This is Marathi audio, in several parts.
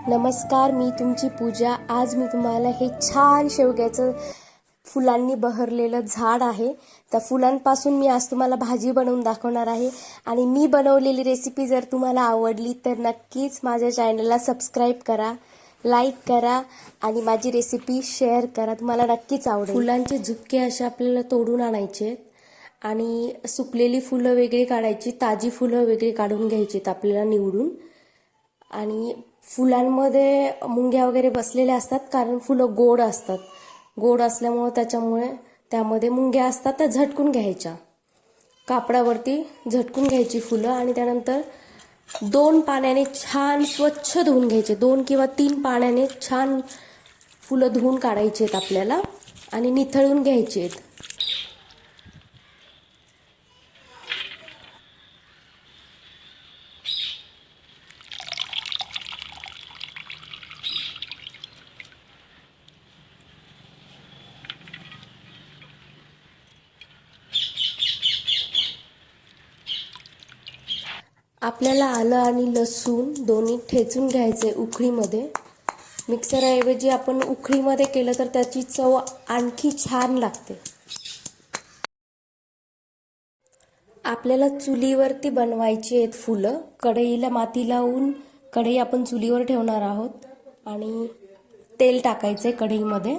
नमस्कार, मी तुमची पूजा। आज मी तुम्हाला हे छान शेवग्याचं फुलांनी बहरलेलं झाड आहे, त्या फुलांपासून मी आज तुम्हाला भाजी बनवून दाखवणार आहे। आणि मी बनवलेली रेसिपी जर तुम्हाला आवडली तर नक्कीच माझ्या चॅनलला सबस्क्राइब करा, लाईक करा आणि माझी रेसिपी शेअर करा, तुम्हाला नक्कीच आवडेल। फुलांचे झुपके असे आपल्याला तोडून आणायचे आणि सुकलेली फुलं वेगळी काढायची, ताजी फुलं वेगळी काढून घ्यायची आपल्याला निवडून। आणि फुलांमध्ये मुंग्या वगैरे बसलेल्या असतात, कारण फुलं गोड असतात। गोड असल्यामुळे त्यामध्ये मुंग्या असतात, त्या झटकून घ्यायच्या, कापडावरती झटकून घ्यायची फुलं। आणि त्यानंतर 2 पाण्याने छान स्वच्छ धुवून घ्यायचे, 2 किंवा 3 पाण्याने छान फुलं धुवून काढायची आहेत आपल्याला आणि निथळून घ्यायची आहेत। आपल्याला आलं आणि लसूण दोन्ही ठेचून घ्यायचे उखळीमध्ये। मिक्सरऐवजी आपण उखळीमध्ये केलं तर त्याची चव आणखी छान लागते। आपल्याला चुलीवरती बनवायची आहेत फुलं। कढईला माती लावून कढई आपण चुलीवर ठेवणार आहोत आणि तेल टाकायचे कढईमध्ये।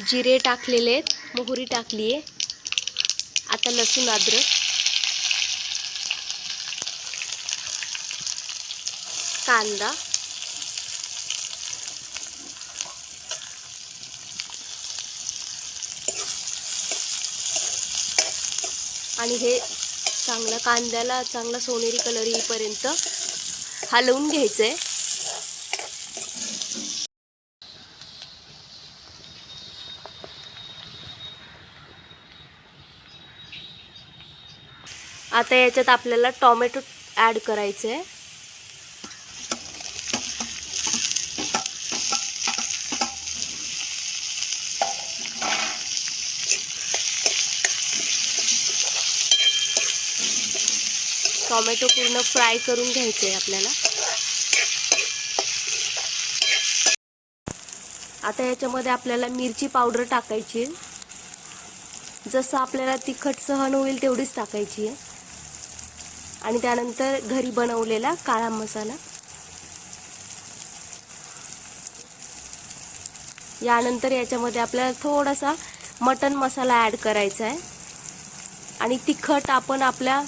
जिरे टाकलेले आहेत, मोहरी टाकली आहे, आता लसूण अद्रक, कांदा, आणि हे कांद्याला चांगला सोनेरी कलर येईपर्यंत हलवून घ्यायचंय। आता याच्यात आपल्याला टोमॅटो ॲड करायचे आहे। टोमॅटो पूर्ण फ्राय करून घ्यायचे आहे आपल्याला। आता याच्यामध्ये आपल्याला मिरची पावडर टाकायची आहे, जसं आपल्याला तिखट सहन होईल तेवढीच टाकायची आहे। आणि त्यानंतर घरी बनवलेला काळा मसाला। यानंतर याच्यामध्ये आपल्याला थोडासा मटन मसाला ॲड करायचा आहे आणि तिखट आपण आपल्या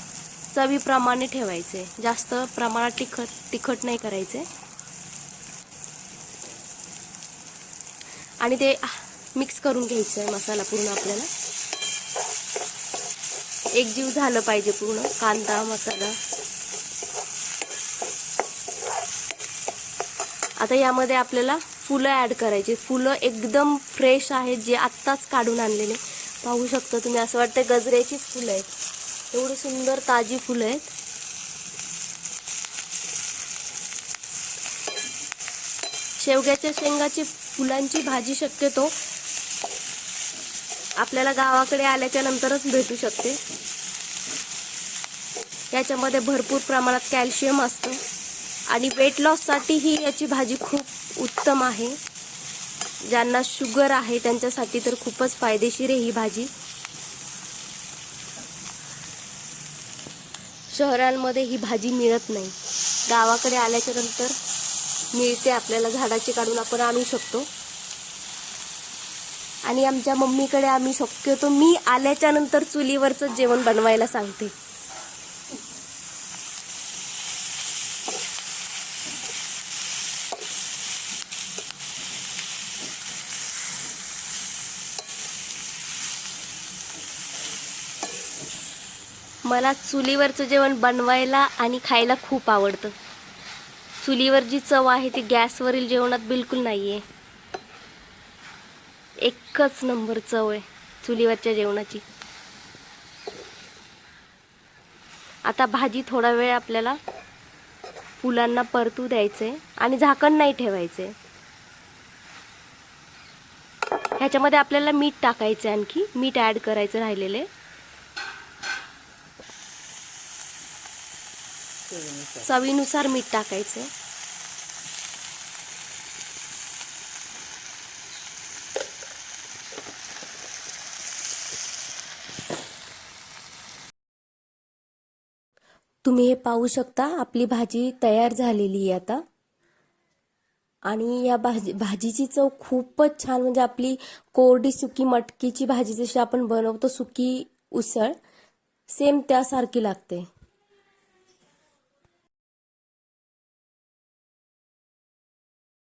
चवीप्रमाणे ठेवायचे, जास्त प्रमाणात तिखट नाही करायचे। आणि ते मिक्स करून घ्यायचं आहे मसाला पूर्ण, आपल्याला एकजीव झालं पाहिजे पूर्ण कांदा मसाला। आता यामध्ये आपल्याला फुलं ॲड करायची। फुलं एकदम फ्रेश आहेत, जे आत्ताच काढून आणलेले, पाहू शकता तुम्ही, असं वाटतं गजऱ्याचीच फुलं आहेत, एवढी सुंदर ताजी फुलं आहेत। शेवग्याच्या शेंगाची फुलांची भाजी शक्यतो आपल्याला गावाकडे आल्याच्या नंतरच भेटू शकते। याच्यामध्ये भरपूर प्रमाणात कॅल्शियम असतं आणि वेट लॉससाठी ही याची भाजी खूप उत्तम आहे। ज्यांना शुगर आहे त्यांच्यासाठी तर खूपच फायदेशीर आहे ही भाजी। शहरांमध्ये ही भाजी मिळत नाही, गावाकडे आल्याच्या नंतर मिळते, आपल्याला झाडाची काढून आपण आणू शकतो। आणि आमच्या मम्मीकडे आम्ही शक्यतो मी आल्याच्या नंतर चुलीवरचं जेवण बनवायला सांगते। मला चुलीवरचं जेवण बनवायला आणि खायला खूप आवडतं। चुलीवर जी चव आहे ती गॅसवरील जेवणात बिलकुल नाही आहे। एकच नंबर चव आहे चुलीवरच्या जेवणाची। आता भाजी थोडा वेळ आपल्याला फुलांना परतू द्यायचे आणि झाकण नाही ठेवायचे। ह्याच्यामध्ये आपल्याला मीठ टाकायचं, आणखी मीठ ॲड करायचं राहिलेले। चवीनुसार मीठ टाकायचं. तुम्ही हे पाहू शकता, आपली भाजी तयार झालेली आहे आता. आणि या भाजीची चव खूपच छान, म्हणजे आपली कोरडी सुकी मटकीची भाजी जशी आपण बनवतो, सुकी उसळ, सेम त्यासारखी लागते.